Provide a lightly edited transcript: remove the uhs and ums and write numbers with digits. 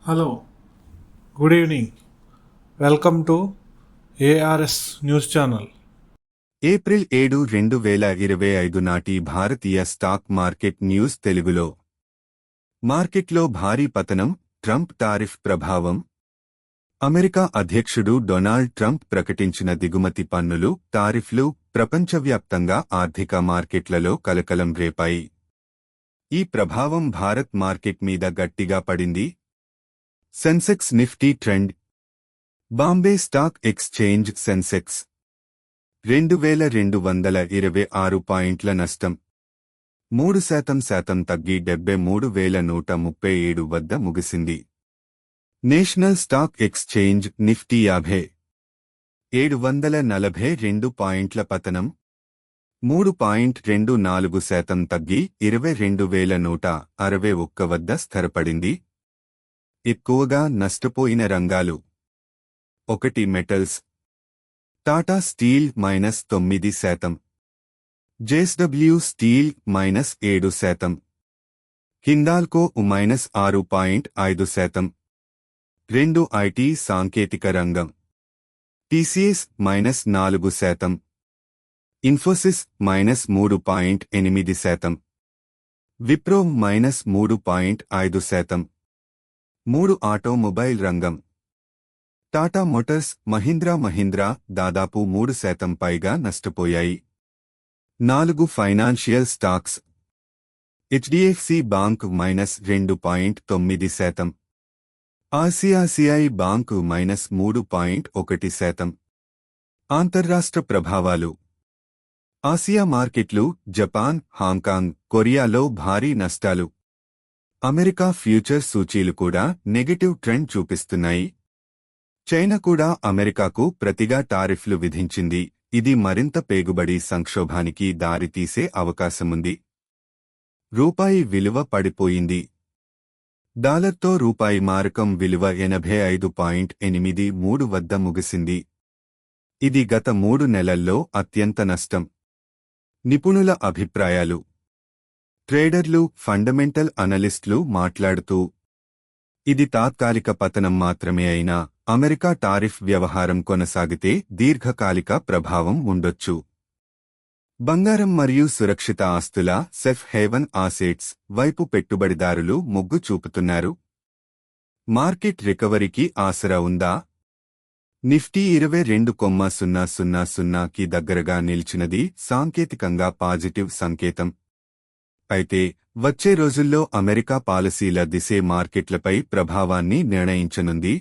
Hello, good evening. Welcome to ARS news channel. April 7, 2025 నాటి భారతీయ stock market news తెలుగులో. మార్కెట్లో భారీ పతనం, ట్రంప్ టారిఫ్ ప్రభావం. అమెరికా అధ్యక్షుడు డొనాల్డ్ ట్రంప్ ప్రకటించిన దిగుమతి పన్నులు, టారిఫ్లు ప్రపంచవ్యాప్తంగా ఆర్థిక మార్కెట్లలో కలకలం రేపాయి. ఈ ప్రభావం భారత్ మార్కెట్ మీద గట్టిగా పడింది. Sensex Nifty trend. Bombay stock exchange Sensex 2226 పాయింట్ల నష్టం, 3% తగ్గి 73,137 వద్ద ముగిసింది. నేషనల్ స్టాక్ ఎక్స్చేంజ్ నిఫ్టీ 742 పాయింట్ల పతనం, 3.24% తగ్గి 22,161 వద్ద స్థిరపడింది. ఎక్కువగా నష్టపోయిన రంగాలు: 1 metals. Tata steel -9%, JSW steel -7%, Hindalco -6.5%. 2 IT సాంకేతిక రంగం. టీసీఎస్ -4%, ఇన్ఫోసిస్ -3.8%, విప్రో -3.5%. 3 ఆటోమొబైల్ రంగం. టాటా మోటార్స్, మహీంద్రా దాదాపు 3% పైగా నష్టపోయాయి. 4 financial stocks. HDFC bank -2.9%, ICICI bank -3.1%. అంతర్రాష్ట్ర ప్రభావాలు: ఆసియా మార్కెట్లు. జపాన్, హాంకాంగ్, కొరియాలో భారీ నష్టాలు. అమెరికా ఫ్యూచర్ సూచీలు కూడా నెగటివ్ ట్రెండ్ చూపిస్తున్నాయి. చైనా కూడా అమెరికాకు ప్రతిగా టారిఫ్లు విధించింది. ఇది మరింత పేగుబడి సంక్షోభానికి దారితీసే అవకాశముంది. రూపాయి విలువ పడిపోయింది. డాలర్తో రూపాయి మారకం విలువ 85.83 వద్ద ముగిసింది. ఇది గత 3 నెలల్లో అత్యంత నష్టం. నిపుణుల అభిప్రాయాలు: ట్రేడర్లు, ఫండమెంటల్ అనలిస్టులు మాట్లాడుతూ, ఇది తాత్కాలిక పతనం మాత్రమే అయినా అమెరికా టారిఫ్ వ్యవహారం కొనసాగితే దీర్ఘకాలిక ప్రభావం ఉండొచ్చు. బంగారం మరియు సురక్షిత ఆస్తుల సెఫ్ హేవన్ ఆసెట్స్ వైపు పెట్టుబడిదారులు మొగ్గు చూపుతున్నారు. మార్కెట్ రికవరీకి ఆసరా ఉందా? నిఫ్టీ 22,000కి దగ్గరగా నిలిచినది సాంకేతికంగా పాజిటివ్ సంకేతం. అయితే వచ్చే రోజుల్లో అమెరికా పాలసీల దిశే మార్కెట్లపై ప్రభావాన్ని నిర్ణయించనుంది.